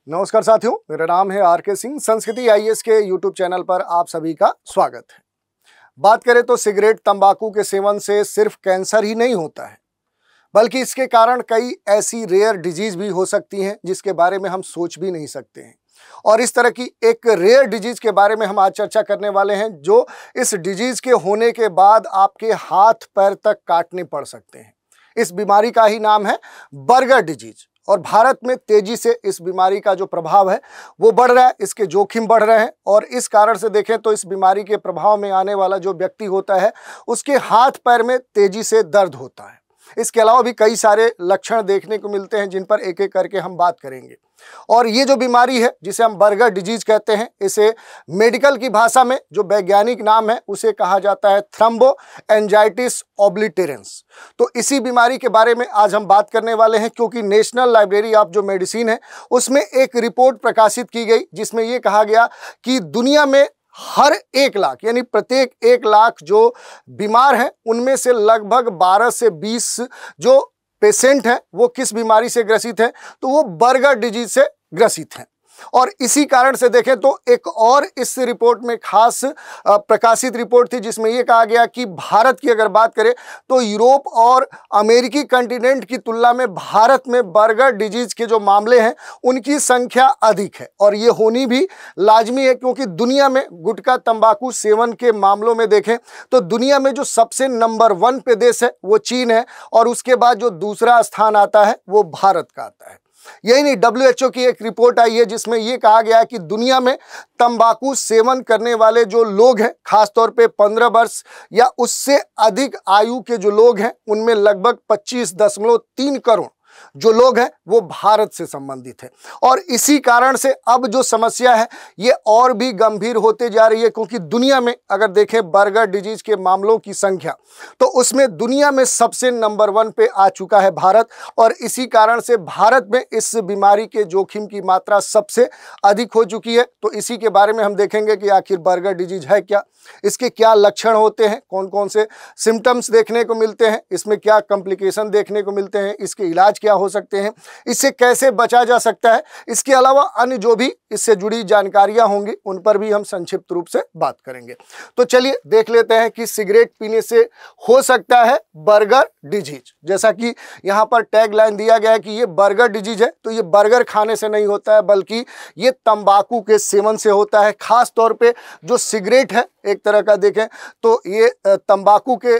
नमस्कार साथियों, मेरा नाम है आर के सिंह। संस्कृति आईएएस के यूट्यूब चैनल पर आप सभी का स्वागत है। बात करें तो सिगरेट तंबाकू के सेवन से सिर्फ कैंसर ही नहीं होता है, बल्कि इसके कारण कई ऐसी रेयर डिजीज भी हो सकती हैं जिसके बारे में हम सोच भी नहीं सकते हैं। और इस तरह की एक रेयर डिजीज के बारे में हम आज चर्चा करने वाले हैं, जो इस डिजीज के होने के बाद आपके हाथ पैर तक काटने पड़ सकते हैं। इस बीमारी का ही नाम है बर्गर डिजीज। और भारत में तेजी से इस बीमारी का जो प्रभाव है वो बढ़ रहा है, इसके जोखिम बढ़ रहे हैं। और इस कारण से देखें तो इस बीमारी के प्रभाव में आने वाला जो व्यक्ति होता है उसके हाथ पैर में तेजी से दर्द होता है। इसके अलावा भी कई सारे लक्षण देखने को मिलते हैं जिन पर एक एक करके हम बात करेंगे। और ये जो बीमारी है जिसे हम बर्गर डिजीज कहते हैं, इसे मेडिकल की भाषा में जो वैज्ञानिक नाम है उसे कहा जाता है थ्रोम्बोएंजाइटिस ओब्लिटेरेंस। तो इसी बीमारी के बारे में आज हम बात करने वाले हैं, क्योंकि नेशनल लाइब्रेरी ऑफ जो मेडिसिन है उसमें एक रिपोर्ट प्रकाशित की गई जिसमें ये कहा गया कि दुनिया में हर 1 लाख यानी प्रत्येक 1 लाख जो बीमार हैं उनमें से लगभग 12 से 20 जो पेशेंट हैं वो किस बीमारी से ग्रसित हैं, तो वो बर्गर डिजीज से ग्रसित हैं। और इसी कारण से देखें तो एक और इस रिपोर्ट में खास प्रकाशित रिपोर्ट थी जिसमें यह कहा गया कि भारत की अगर बात करें तो यूरोप और अमेरिकी कंटिनेंट की तुलना में भारत में बर्गर डिजीज के जो मामले हैं उनकी संख्या अधिक है। और ये होनी भी लाजमी है, क्योंकि दुनिया में गुटखा तंबाकू सेवन के मामलों में देखें तो दुनिया में जो सबसे नंबर 1 पे देश है वो चीन है, और उसके बाद जो दूसरा स्थान आता है वो भारत का आता है। यही नहीं, WHO की एक रिपोर्ट आई है जिसमें यह कहा गया है कि दुनिया में तंबाकू सेवन करने वाले जो लोग हैं, खासतौर पे 15 वर्ष या उससे अधिक आयु के जो लोग हैं उनमें लगभग 25.3 करोड़ जो लोग हैं वो भारत से संबंधित है। और इसी कारण से अब जो समस्या है ये और भी गंभीर होते जा रही है, क्योंकि दुनिया में अगर देखें बर्गर डिजीज के मामलों की संख्या तो उसमें दुनिया में सबसे नंबर 1 पे आ चुका है भारत। और इसी कारण से भारत में इस बीमारी के जोखिम की मात्रा सबसे अधिक हो चुकी है। तो इसी के बारे में हम देखेंगे कि आखिर बर्गर डिजीज है क्या, इसके क्या लक्षण होते हैं, कौन कौन से सिम्टम्स देखने को मिलते हैं, इसमें क्या कॉम्प्लिकेशन देखने को मिलते हैं, इसके इलाज क्या हो सकते हैं, इससे कैसे बचा जा सकता है। इसके अलावा अन्य जो भी इससे जुड़ी जानकारियां होंगी उन पर भी हम संक्षिप्त रूप से बात करेंगे। तो चलिए देख लेते हैं कि सिगरेट पीने से हो सकता है बर्गर डिजीज। जैसा कि यहाँ पर टैग लाइन दिया गया है कि ये बर्गर डिजीज है, तो ये बर्गर खाने से नहीं होता है बल्कि ये तंबाकू के सेवन से होता है। खास तौर पे जो सिगरेट है एक तरह का देखें तो ये तंबाकू के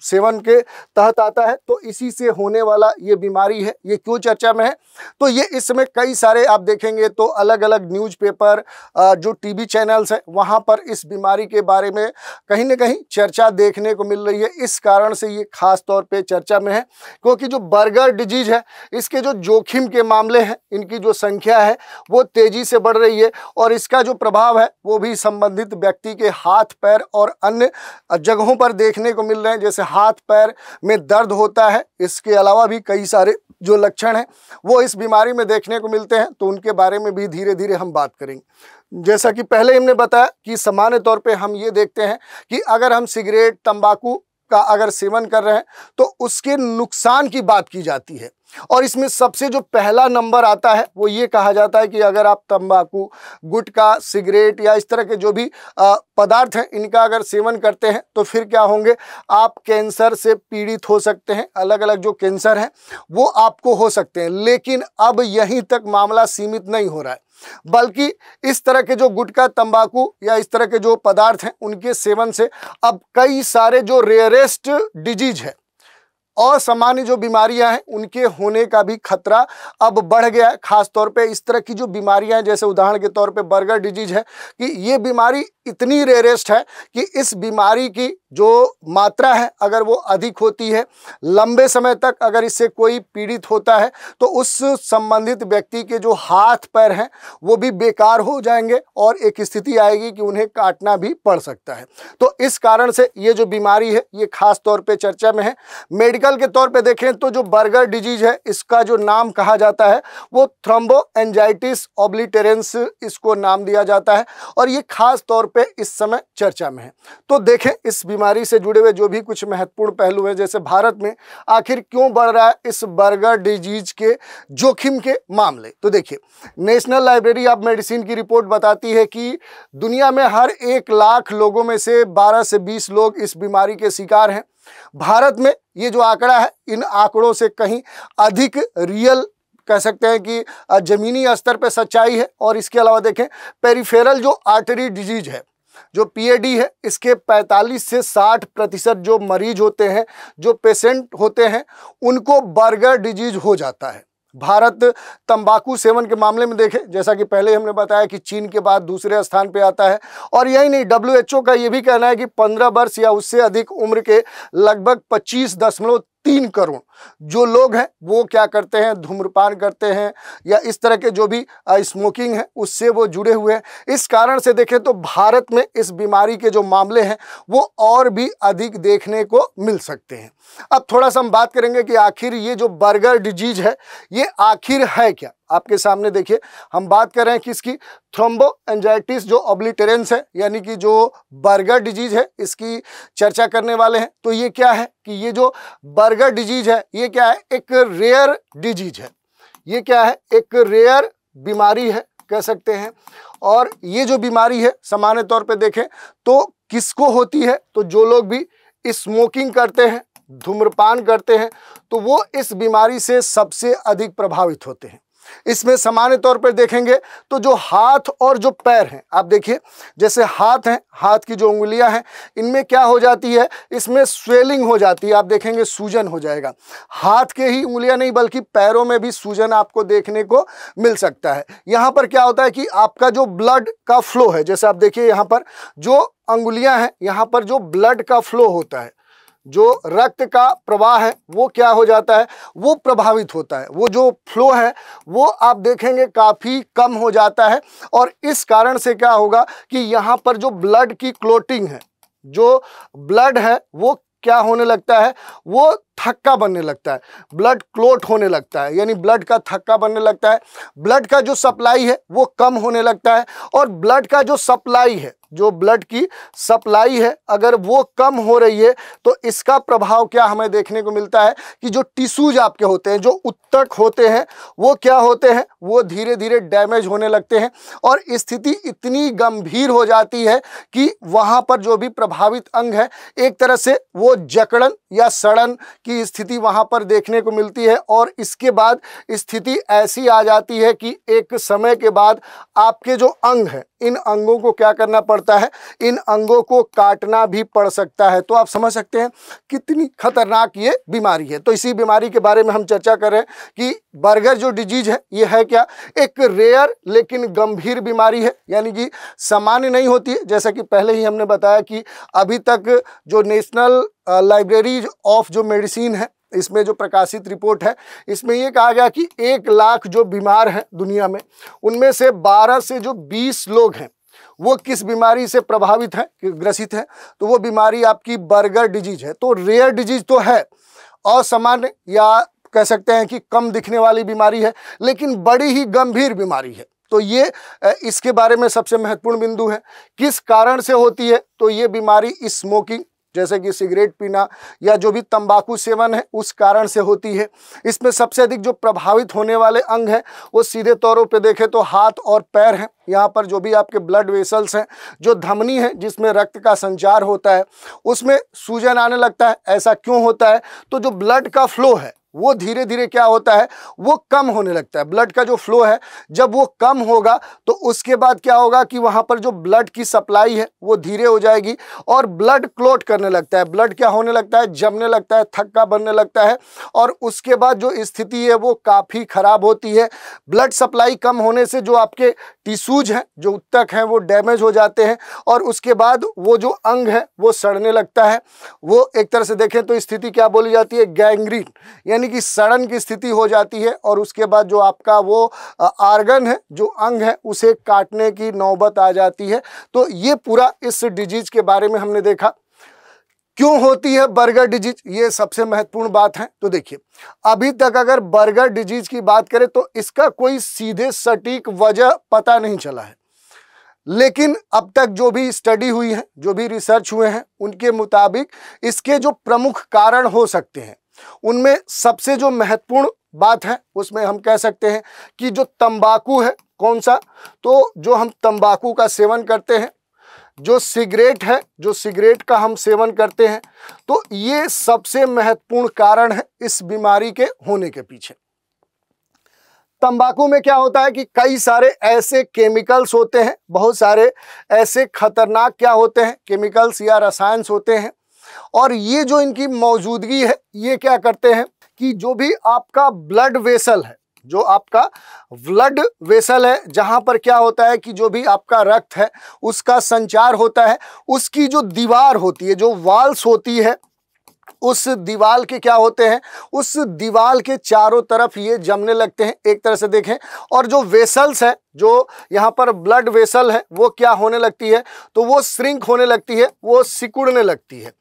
सेवन के तहत आता है। तो इसी से होने वाला ये बीमारी है। ये क्यों चर्चा में है, तो ये इस समय कई सारे आप देखेंगे तो अलग अलग न्यूज़पेपर, जो टीवी चैनल्स हैं वहाँ पर इस बीमारी के बारे में कहीं ना कहीं चर्चा देखने को मिल रही है। इस कारण से ये खास तौर पे चर्चा में है, क्योंकि जो बर्गर डिजीज है इसके जो जोखिम के मामले हैं, इनकी जो संख्या है वो तेजी से बढ़ रही है। और इसका जो प्रभाव है वो भी संबंधित व्यक्ति के हाथ पैर और अन्य जगहों पर देखने को मिल रहे हैं। जैसे हाथ पैर में दर्द होता है, इसके अलावा भी कई सारे जो लक्षण हैं वो इस बीमारी में देखने को मिलते हैं। तो उनके बारे में भी धीरे धीरे हम बात करेंगे। जैसा कि पहले हमने बताया कि सामान्य तौर पे हम ये देखते हैं कि अगर हम सिगरेट तंबाकू का अगर सेवन कर रहे हैं तो उसके नुकसान की बात की जाती है। और इसमें सबसे जो पहला नंबर आता है वो ये कहा जाता है कि अगर आप तंबाकू, गुटखा, सिगरेट या इस तरह के जो भी पदार्थ हैं इनका अगर सेवन करते हैं तो फिर क्या होंगे, आप कैंसर से पीड़ित हो सकते हैं। अलग अलग जो कैंसर हैं वो आपको हो सकते हैं। लेकिन अब यहीं तक मामला सीमित नहीं हो रहा है, बल्कि इस तरह के जो गुटखा, तंबाकू या इस तरह के जो पदार्थ हैं उनके सेवन से अब कई सारे जो रेयरेस्ट डिजीज है, असामान्य जो बीमारियां हैं उनके होने का भी खतरा अब बढ़ गया है। खास तौर पे इस तरह की जो बीमारियां हैं, जैसे उदाहरण के तौर पे बर्गर डिजीज है, कि ये बीमारी इतनी रेयरेस्ट है कि इस बीमारी की जो मात्रा है अगर वो अधिक होती है, लंबे समय तक अगर इससे कोई पीड़ित होता है तो उस संबंधित व्यक्ति के जो हाथ पैर हैं वो भी बेकार हो जाएंगे और एक स्थिति आएगी कि उन्हें काटना भी पड़ सकता है। तो इस कारण से ये जो बीमारी है ये खास तौर पे चर्चा में है। मेडिकल जनरल के तौर पे देखें तो जो बर्गर डिजीज है इसका जो नाम कहा जाता है वो थ्रोम्बोएंजाइटिस ओब्लिटेरेंस इसको नाम दिया जाता है और ये खास तौर पे इस समय चर्चा में है। तो देखें इस बीमारी से जुड़े हुए जो भी कुछ महत्वपूर्ण पहलू हैं, जैसे भारत में आखिर क्यों बढ़ रहा है इस बर्गर डिजीज के जोखिम के मामले। तो देखिए, नेशनल लाइब्रेरी ऑफ मेडिसिन की रिपोर्ट बताती है कि दुनिया में हर 1 लाख लोगों में से 12 से 20 लोग इस बीमारी के शिकार हैं। भारत में ये जो आंकड़ा है इन आंकड़ों से कहीं अधिक रियल कह सकते हैं कि जमीनी स्तर पर सच्चाई है। और इसके अलावा देखें, पेरिफेरल जो आर्टरी डिजीज है जो पीएडी है, इसके 45 से 60% जो मरीज होते हैं, जो पेशेंट होते हैं, उनको बर्गर डिजीज हो जाता है। भारत तंबाकू सेवन के मामले में देखें, जैसा कि पहले हमने बताया कि चीन के बाद दूसरे स्थान पे आता है। और यही नहीं, WHO का ये भी कहना है कि 15 वर्ष या उससे अधिक उम्र के लगभग 25.3 करोड़ जो लोग हैं वो क्या करते हैं, धूम्रपान करते हैं या इस तरह के जो भी स्मोकिंग है उससे वो जुड़े हुए हैं। इस कारण से देखें तो भारत में इस बीमारी के जो मामले हैं वो और भी अधिक देखने को मिल सकते हैं। अब थोड़ा सा हम बात करेंगे कि आखिर ये जो बर्गर डिजीज है ये आखिर है क्या। आपके सामने देखिए, हम बात कर रहे हैं कि इसकी थ्रोम्बोएंजाइटिस जो ओब्लिटेरेंस है, यानी कि जो बर्गर डिजीज है, इसकी चर्चा करने वाले हैं। तो ये क्या है कि ये जो बर्गर डिजीज है ये क्या है, एक रेयर डिजीज है। ये क्या है, एक रेयर बीमारी है कह सकते हैं। और ये जो बीमारी है सामान्य तौर पे देखें तो किसको होती है, तो जो लोग भी स्मोकिंग करते हैं, धूम्रपान करते हैं, तो वो इस बीमारी से सबसे अधिक प्रभावित होते हैं। इसमें सामान्य तौर पर देखेंगे तो जो हाथ और जो पैर हैं, आप देखिए जैसे हाथ हैं, हाथ की जो उंगलियां हैं, इनमें क्या हो जाती है, इसमें स्वेलिंग हो जाती है। आप देखेंगे सूजन हो जाएगा। हाथ के ही उंगलियां नहीं बल्कि पैरों में भी सूजन आपको देखने को मिल सकता है। यहाँ पर क्या होता है कि आपका जो ब्लड का फ्लो है, जैसे आप देखिए यहाँ पर जो अंगुलियां हैं, यहाँ पर जो ब्लड का फ्लो होता है, जो रक्त का प्रवाह है वो क्या हो जाता है, वो प्रभावित होता है। वो जो फ्लो है वो आप देखेंगे काफ़ी कम हो जाता है। और इस कारण से क्या होगा कि यहाँ पर जो ब्लड की क्लोटिंग है, जो ब्लड है वो क्या होने लगता है, वो थक्का बनने लगता है, ब्लड क्लोट होने लगता है, यानी ब्लड का थक्का बनने लगता है। ब्लड का जो सप्लाई है वो कम होने लगता है। और ब्लड का जो सप्लाई है, जो ब्लड की सप्लाई है, अगर वो कम हो रही है तो इसका प्रभाव क्या हमें देखने को मिलता है कि जो टिश्यूज आपके होते हैं, जो ऊतक होते हैं, वो क्या होते हैं, वो धीरे धीरे डैमेज होने लगते हैं। और स्थिति इतनी गंभीर हो जाती है कि वहाँ पर जो भी प्रभावित अंग है एक तरह से वो जकड़न या सड़न की स्थिति वहाँ पर देखने को मिलती है। और इसके बाद स्थिति ऐसी आ जाती है कि एक समय के बाद आपके जो अंग हैं, इन अंगों को क्या करना पड़ता है, इन अंगों को काटना भी पड़ सकता है। तो आप समझ सकते हैं कितनी खतरनाक ये बीमारी है। तो इसी बीमारी के बारे में हम चर्चा कर रहे हैं कि बर्गर जो डिजीज है ये है क्या, एक रेयर लेकिन गंभीर बीमारी है, यानी कि सामान्य नहीं होती है। जैसा कि पहले ही हमने बताया कि अभी तक जो नेशनल लाइब्रेरी ऑफ जो मेडिसिन है, इसमें जो प्रकाशित रिपोर्ट है, इसमें ये कहा गया कि 1 लाख जो बीमार हैं दुनिया में, उनमें से 12 से जो 20 लोग हैं वो किस बीमारी से प्रभावित हैं, ग्रसित हैं, तो वो बीमारी आपकी बर्गर डिजीज है। तो रेयर डिजीज तो है, असामान्य या कह सकते हैं कि कम दिखने वाली बीमारी है, लेकिन बड़ी ही गंभीर बीमारी है। तो ये इसके बारे में सबसे महत्वपूर्ण बिंदु है। किस कारण से होती है, तो ये बीमारी स्मोकिंग, जैसे कि सिगरेट पीना या जो भी तंबाकू सेवन है, उस कारण से होती है। इसमें सबसे अधिक जो प्रभावित होने वाले अंग हैं वो सीधे तौरों पे देखें तो हाथ और पैर हैं। यहाँ पर जो भी आपके ब्लड वेसल्स हैं, जो धमनी है जिसमें रक्त का संचार होता है, उसमें सूजन आने लगता है। ऐसा क्यों होता है, तो जो ब्लड का फ्लो है वो धीरे धीरे क्या होता है, वो कम होने लगता है। ब्लड का जो फ्लो है जब वो कम होगा तो उसके बाद क्या होगा कि वहाँ पर जो ब्लड की सप्लाई है वो धीरे हो जाएगी और ब्लड क्लोट करने लगता है। ब्लड क्या होने लगता है, जमने लगता है, थक्का बनने लगता है। और उसके बाद जो स्थिति है वो काफ़ी खराब होती है। ब्लड सप्लाई कम होने से जो आपके टिश्यूज हैं, जो ऊतक हैं, वो डैमेज हो जाते हैं। और उसके बाद वो जो अंग है वो सड़ने लगता है। वो एक तरह से देखें तो स्थिति क्या बोली जाती है, गैंग्रीन, यानी कि सड़न की स्थिति हो जाती है। और उसके बाद जो आपका वो आर्गन है, जो अंग है, उसे काटने की नौबत आ जाती है। तो ये पूरा इस डिजीज के बारे में हमने देखा। क्यों होती है बर्गर डिजीज, ये सबसे महत्वपूर्ण बात है। तो देखिए, अभी तक अगर बर्गर डिजीज की बात करें तो इसका कोई सीधे सटीक वजह पता नहीं चला है, लेकिन अब तक जो भी स्टडी हुई है, जो भी रिसर्च हुए हैं, उनके मुताबिक इसके जो प्रमुख कारण हो सकते हैं, उनमें सबसे जो महत्वपूर्ण बात है उसमें हम कह सकते हैं कि जो तंबाकू है, कौन सा, तो जो हम तंबाकू का सेवन करते हैं, जो सिगरेट है, जो सिगरेट का हम सेवन करते हैं, तो ये सबसे महत्वपूर्ण कारण है इस बीमारी के होने के पीछे। तंबाकू में क्या होता है कि कई सारे ऐसे केमिकल्स होते हैं, बहुत सारे ऐसे खतरनाक क्या होते हैं, केमिकल्स या रसायन होते हैं, और ये जो इनकी मौजूदगी है, ये क्या करते हैं कि जो भी आपका ब्लड वेसल है, जो आपका ब्लड वेसल है, जहां पर क्या होता है कि जो भी आपका रक्त है उसका संचार होता है, उसकी जो दीवार होती है, जो वॉल्स होती है, उस दीवार के क्या होते हैं, उस दीवार के चारों तरफ ये जमने लगते हैं, एक तरह से देखें। और जो वेसल्स है, जो यहाँ पर ब्लड वेसल है, वो क्या होने लगती है, तो वो श्रिंक होने लगती है, वो सिकुड़ने लगती है।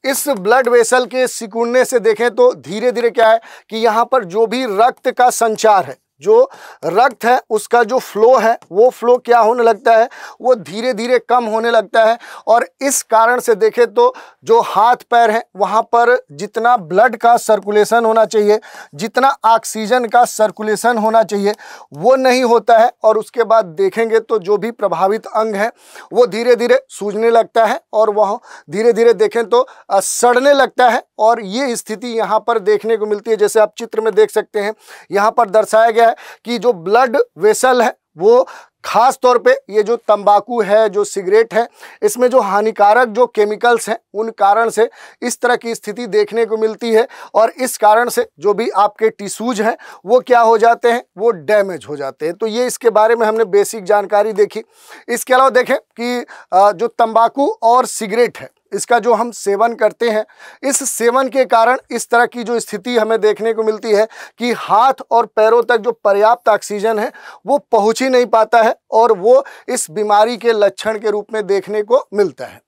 इस ब्लड वेसल के सिकुड़ने से देखें तो धीरे धीरे क्या है कि यहाँ पर जो भी रक्त का संचार है, जो रक्त है उसका जो फ्लो है, वो फ्लो क्या होने लगता है, वो धीरे धीरे कम होने लगता है। और इस कारण से देखें तो जो हाथ पैर है, वहाँ पर जितना ब्लड का सर्कुलेशन होना चाहिए, जितना ऑक्सीजन का सर्कुलेशन होना चाहिए, वो नहीं होता है। और उसके बाद देखेंगे तो जो भी प्रभावित अंग है वो धीरे धीरे सूजने लगता है, और वह धीरे धीरे देखें तो सड़ने लगता है। और ये स्थिति यहाँ पर देखने को मिलती है, जैसे आप चित्र में देख सकते हैं, यहाँ पर दर्शाया गया है कि जो ब्लड वेसल है वो खास तौर पे ये जो तंबाकू है, जो सिगरेट है, इसमें जो हानिकारक जो केमिकल्स हैं, उन कारण से इस तरह की स्थिति देखने को मिलती है। और इस कारण से जो भी आपके टिश्यूज हैं वो क्या हो जाते हैं, वो डैमेज हो जाते हैं। तो ये इसके बारे में हमने बेसिक जानकारी देखी। इसके अलावा देखें कि जो तंबाकू और सिगरेट है, इसका जो हम सेवन करते हैं, इस सेवन के कारण इस तरह की जो स्थिति हमें देखने को मिलती है कि हाथ और पैरों तक जो पर्याप्त ऑक्सीजन है वो पहुंच ही नहीं पाता है, और वो इस बीमारी के लक्षण के रूप में देखने को मिलता है।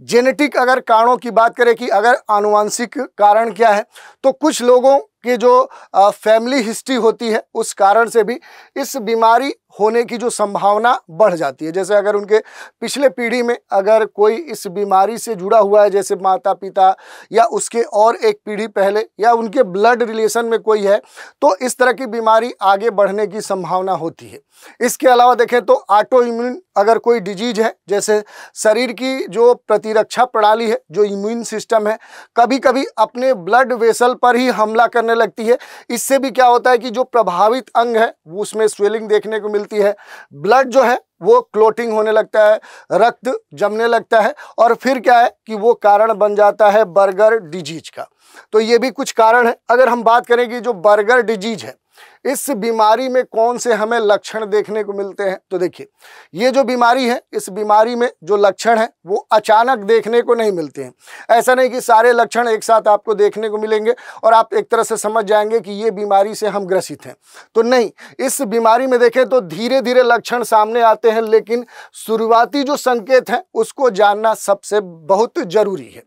जेनेटिक अगर कारणों की बात करें कि अगर आनुवंशिक कारण क्या है, तो कुछ लोगों की जो फैमिली हिस्ट्री होती है, उस कारण से भी इस बीमारी होने की जो संभावना बढ़ जाती है। जैसे अगर उनके पिछले पीढ़ी में अगर कोई इस बीमारी से जुड़ा हुआ है, जैसे माता पिता या उसके और एक पीढ़ी पहले, या उनके ब्लड रिलेशन में कोई है, तो इस तरह की बीमारी आगे बढ़ने की संभावना होती है। इसके अलावा देखें तो ऑटो इम्यून अगर कोई डिजीज है, जैसे शरीर की जो प्रतिरक्षा प्रणाली है, जो इम्यून सिस्टम है, कभी कभी अपने ब्लड वेसल पर ही हमला करने लगती है। इससे भी क्या होता है कि जो प्रभावित अंग है उसमें स्वेलिंग देखने को मिलती है, ब्लड जो है वो क्लोटिंग होने लगता है, रक्त जमने लगता है, और फिर क्या है कि वो कारण बन जाता है बर्गर डिजीज का। तो ये भी कुछ कारण है। अगर हम बात करें कि जो बर्गर डिजीज है, इस बीमारी में कौन से हमें लक्षण देखने को मिलते हैं, तो देखिए, ये जो बीमारी है, इस बीमारी में जो लक्षण है वो अचानक देखने को नहीं मिलते हैं। ऐसा नहीं कि सारे लक्षण एक साथ आपको देखने को मिलेंगे और आप एक तरह से समझ जाएंगे कि ये बीमारी से हम ग्रसित हैं, तो नहीं। इस बीमारी में देखें तो धीरे धीरे लक्षण सामने आते हैं, लेकिन शुरुआती जो संकेत हैं उसको जानना सबसे बहुत जरूरी है।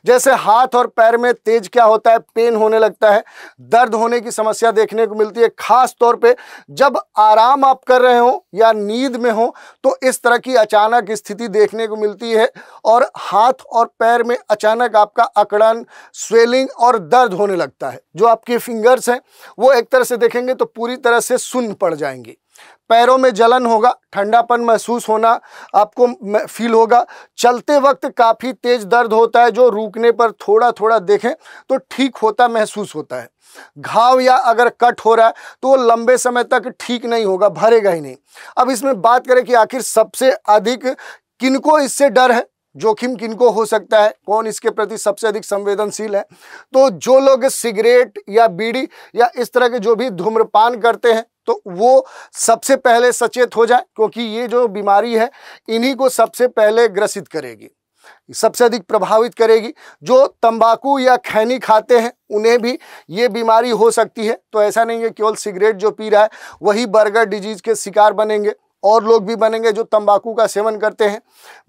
जैसे हाथ और पैर में तेज क्या होता है, पेन होने लगता है, दर्द होने की समस्या देखने को मिलती है, खास तौर पे जब आराम आप कर रहे हो या नींद में हो, तो इस तरह की अचानक स्थिति देखने को मिलती है। और हाथ और पैर में अचानक आपका अकड़न, स्वेलिंग और दर्द होने लगता है। जो आपके फिंगर्स हैं वो एक तरह से देखेंगे तो पूरी तरह से सुन्न पड़ जाएंगी। पैरों में जलन होगा, ठंडापन महसूस होना आपको फील होगा। चलते वक्त काफ़ी तेज दर्द होता है, जो रुकने पर थोड़ा थोड़ा देखें तो ठीक होता महसूस होता है। घाव या अगर कट हो रहा है तो लंबे समय तक ठीक नहीं होगा, भरेगा ही नहीं। अब इसमें बात करें कि आखिर सबसे अधिक किनको इससे डर है, जोखिम किनको हो सकता है, कौन इसके प्रति सबसे अधिक संवेदनशील है, तो जो लोग सिगरेट या बीड़ी या इस तरह के जो भी धूम्रपान करते हैं, तो वो सबसे पहले सचेत हो जाए, क्योंकि ये जो बीमारी है इन्हीं को सबसे पहले ग्रसित करेगी, सबसे अधिक प्रभावित करेगी। जो तंबाकू या खैनी खाते हैं उन्हें भी ये बीमारी हो सकती है। तो ऐसा नहीं है केवल सिगरेट जो पी रहा है वही बर्गर डिजीज के शिकार बनेंगे, और लोग भी बनेंगे जो तंबाकू का सेवन करते हैं।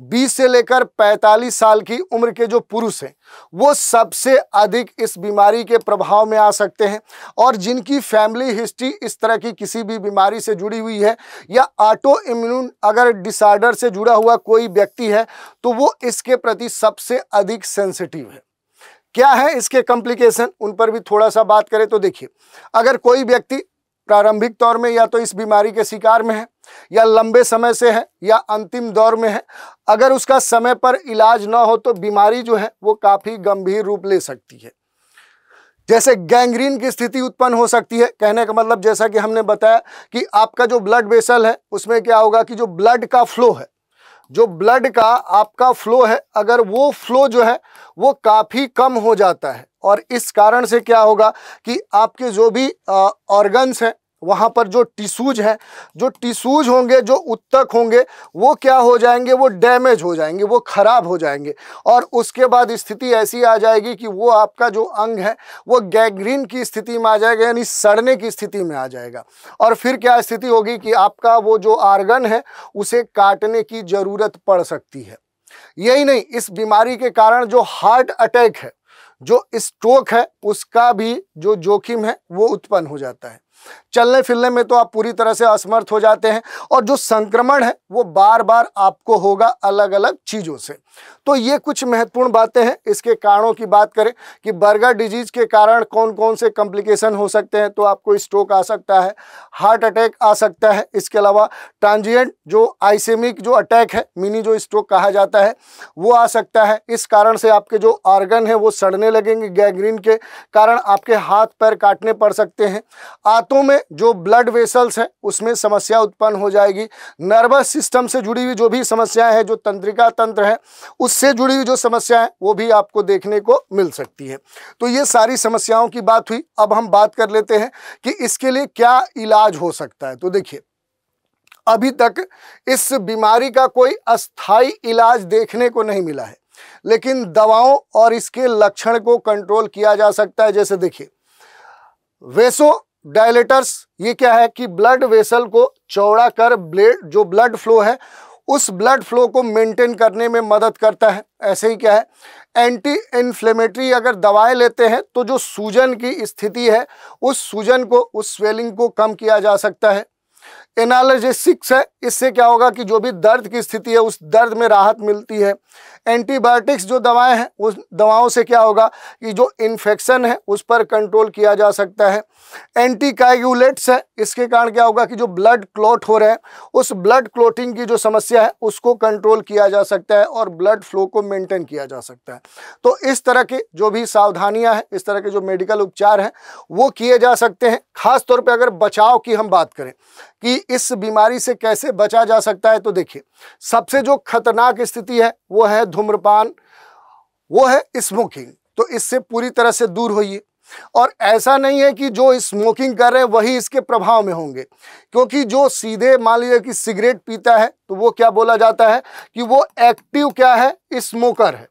20 से लेकर 45 साल की उम्र के जो पुरुष हैं वो सबसे अधिक इस बीमारी के प्रभाव में आ सकते हैं, और जिनकी फैमिली हिस्ट्री इस तरह की किसी भी बीमारी से जुड़ी हुई है या ऑटो इम्यून अगर डिसऑर्डर से जुड़ा हुआ कोई व्यक्ति है तो वो इसके प्रति सबसे अधिक सेंसिटिव है। क्या है इसके कॉम्प्लिकेशन, उन पर भी थोड़ा सा बात करें तो देखिए, अगर कोई व्यक्ति प्रारंभिक तौर में या तो इस बीमारी के शिकार में है या लंबे समय से है या अंतिम दौर में है, अगर उसका समय पर इलाज ना हो तो बीमारी जो है वो काफ़ी गंभीर रूप ले सकती है। जैसे गैंग्रीन की स्थिति उत्पन्न हो सकती है। कहने का मतलब जैसा कि हमने बताया कि आपका जो ब्लड वेसल है उसमें क्या होगा कि जो ब्लड का फ्लो है, जो ब्लड का आपका फ्लो है, अगर वो फ्लो जो है वो काफ़ी कम हो जाता है, और इस कारण से क्या होगा कि आपके जो भी ऑर्गन्स हैं वहाँ पर जो टिश्यूज हैं, जो टिश्यूज होंगे, जो उत्तक होंगे, वो क्या हो जाएंगे, वो डैमेज हो जाएंगे, वो खराब हो जाएंगे, और उसके बाद स्थिति ऐसी आ जाएगी कि वो आपका जो अंग है वो गैंग्रीन की स्थिति में आ जाएगा, यानी सड़ने की स्थिति में आ जाएगा। और फिर क्या स्थिति होगी कि आपका वो जो ऑर्गन है उसे काटने की ज़रूरत पड़ सकती है। यही नहीं, इस बीमारी के कारण जो हार्ट अटैक है, जो स्ट्रोक है, उसका भी जो जोखिम है वो उत्पन्न हो जाता है। चलने फिरने में तो आप पूरी तरह से असमर्थ हो जाते हैं, और जो संक्रमण है वो बार बार आपको होगा अलग अलग चीज़ों से। तो ये कुछ महत्वपूर्ण बातें हैं। इसके कारणों की बात करें कि बर्गर डिजीज के कारण कौन कौन से कॉम्प्लिकेशन हो सकते हैं, तो आपको स्ट्रोक आ सकता है, हार्ट अटैक आ सकता है, इसके अलावा ट्रांजिएंट जो आइसेमिक जो अटैक है, मिनी जो स्ट्रोक कहा जाता है, वो आ सकता है। इस कारण से आपके जो ऑर्गन है वो सड़ने लगेंगे, गैंग्रीन के कारण आपके हाथ पैर काटने पड़ सकते हैं। आंतों में जो ब्लड वेसल्स हैं उसमें समस्या उत्पन्न हो जाएगी। नर्वस सिस्टम से जुड़ी हुई जो भी समस्याएं हैं, जो तंत्रिका तंत्र है उससे जुड़ी हुई जो समस्या है वो भी आपको देखने को मिल सकती है। तो ये सारी समस्याओं की बात हुई। अब हम बात कर लेते हैं कि इसके लिए क्या इलाज हो सकता है। तो देखिए, अभी तक इस बीमारी का कोई अस्थायी इलाज देखने को नहीं मिला है, लेकिन दवाओं और इसके लक्षण को कंट्रोल किया जा सकता है। जैसे देखिए, वेसो डायलेटर्स, ये क्या है कि ब्लड वेसल को चौड़ा कर जो ब्लड फ्लो है उस ब्लड फ्लो को मेंटेन करने में मदद करता है। ऐसे ही क्या है, एंटी इन्फ्लेमेटरी अगर दवाएं लेते हैं तो जो सूजन की स्थिति है उस सूजन को, उस स्वेलिंग को कम किया जा सकता है। एनाल्जेसिक्स है, इससे क्या होगा कि जो भी दर्द की स्थिति है उस दर्द में राहत मिलती है। एंटीबायोटिक्स जो दवाएं हैं उस दवाओं से क्या होगा कि जो इन्फेक्शन है उस पर कंट्रोल किया जा सकता है। एंटीकाइगुलेट्स है, इसके कारण क्या होगा कि जो ब्लड क्लॉट हो रहे हैं उस ब्लड क्लॉटिंग की जो समस्या है उसको कंट्रोल किया जा सकता है और ब्लड फ्लो को मेंटेन किया जा सकता है। तो इस तरह के जो भी सावधानियां हैं, इस तरह के जो मेडिकल उपचार हैं वो किए जा सकते हैं। खास तौर पे अगर बचाव की हम बात करें कि इस बीमारी से कैसे बचा जा सकता है, तो देखिए, सबसे जो खतरनाक स्थिति है वो है धूम्रपान, वो है स्मोकिंग। तो इससे पूरी तरह से दूर होइए। और ऐसा नहीं है कि जो स्मोकिंग कर रहे हैं वही इसके प्रभाव में होंगे, क्योंकि जो सीधे मान लीजिए कि सिगरेट पीता है तो वो क्या बोला जाता है कि वो एक्टिव क्या है, स्मोकर है।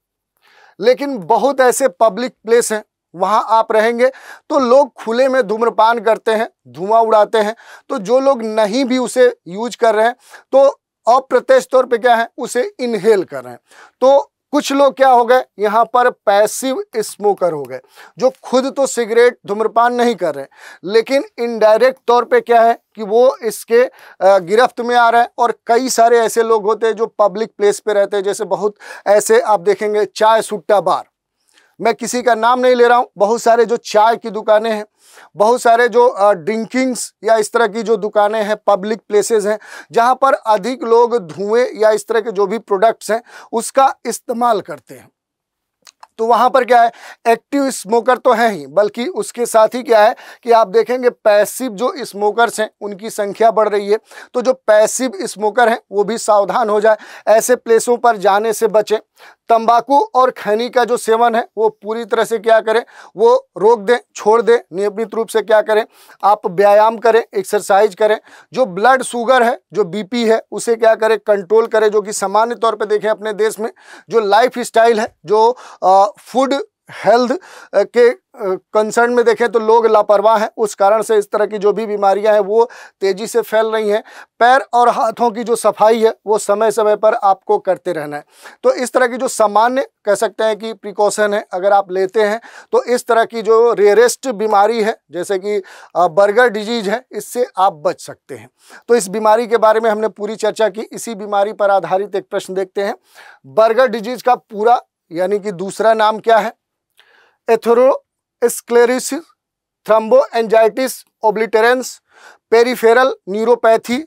लेकिन बहुत ऐसे पब्लिक प्लेस हैं, वहाँ आप रहेंगे तो लोग खुले में धूम्रपान करते हैं, धुआं उड़ाते हैं। तो जो लोग नहीं भी उसे यूज कर रहे हैं तो अप्रत्यक्ष तौर पे क्या है, उसे इनहेल कर रहे हैं। तो कुछ लोग क्या हो गए, यहाँ पर पैसिव स्मोकर हो गए, जो खुद तो सिगरेट धूम्रपान नहीं कर रहे हैं लेकिन इनडायरेक्ट तौर पे क्या है कि वो इसके गिरफ्त में आ रहा है। और कई सारे ऐसे लोग होते हैं जो पब्लिक प्लेस पे रहते हैं, जैसे बहुत ऐसे आप देखेंगे चाय सुट्टा बार, मैं किसी का नाम नहीं ले रहा हूँ, बहुत सारे जो चाय की दुकानें हैं, बहुत सारे जो ड्रिंकिंग्स या इस तरह की जो दुकानें हैं, पब्लिक प्लेसेस हैं जहाँ पर अधिक लोग धुएं या इस तरह के जो भी प्रोडक्ट्स हैं उसका इस्तेमाल करते हैं। तो वहाँ पर क्या है, एक्टिव स्मोकर तो है ही, बल्कि उसके साथ ही क्या है कि आप देखेंगे पैसिव जो स्मोकर्स हैं उनकी संख्या बढ़ रही है। तो जो पैसिव स्मोकर हैं वो भी सावधान हो जाए, ऐसे प्लेसों पर जाने से बचें। तंबाकू और खैनी का जो सेवन है वो पूरी तरह से क्या करें, वो रोक दें, छोड़ दें। नियमित रूप से क्या करें, आप व्यायाम करें, एक्सरसाइज करें। जो ब्लड शुगर है, जो बीपी है, उसे क्या करें, कंट्रोल करें। जो कि सामान्य तौर पे देखें अपने देश में जो लाइफ स्टाइल है, जो फूड हेल्थ के कंसर्न में देखें तो लोग लापरवाह हैं, उस कारण से इस तरह की जो भी बीमारियां हैं वो तेजी से फैल रही हैं। पैर और हाथों की जो सफाई है वो समय समय पर आपको करते रहना है। तो इस तरह की जो सामान्य कह सकते हैं कि प्रिकॉशन है, अगर आप लेते हैं तो इस तरह की जो रेयरेस्ट बीमारी है जैसे कि बर्गर डिजीज है, इससे आप बच सकते हैं। तो इस बीमारी के बारे में हमने पूरी चर्चा की। इसी बीमारी पर आधारित एक प्रश्न देखते हैं। बर्गर डिजीज का पूरा यानी कि दूसरा नाम क्या है? Atherosclerosis, thromboangiitis obliterans, peripheral neuropathy,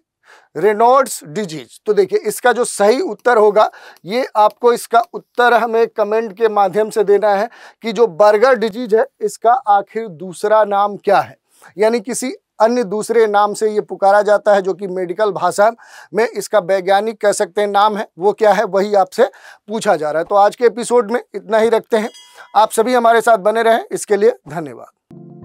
Raynaud's disease. तो देखिए इसका जो सही उत्तर होगा, ये आपको इसका उत्तर हमें कमेंट के माध्यम से देना है कि जो बर्गर डिजीज है इसका आखिर दूसरा नाम क्या है, यानी किसी अन्य दूसरे नाम से ये पुकारा जाता है जो कि मेडिकल भाषा में इसका वैज्ञानिक कह सकते हैं नाम है, वो क्या है वही आपसे पूछा जा रहा है। तो आज के एपिसोड में इतना ही रखते हैं। आप सभी हमारे साथ बने रहें, इसके लिए धन्यवाद।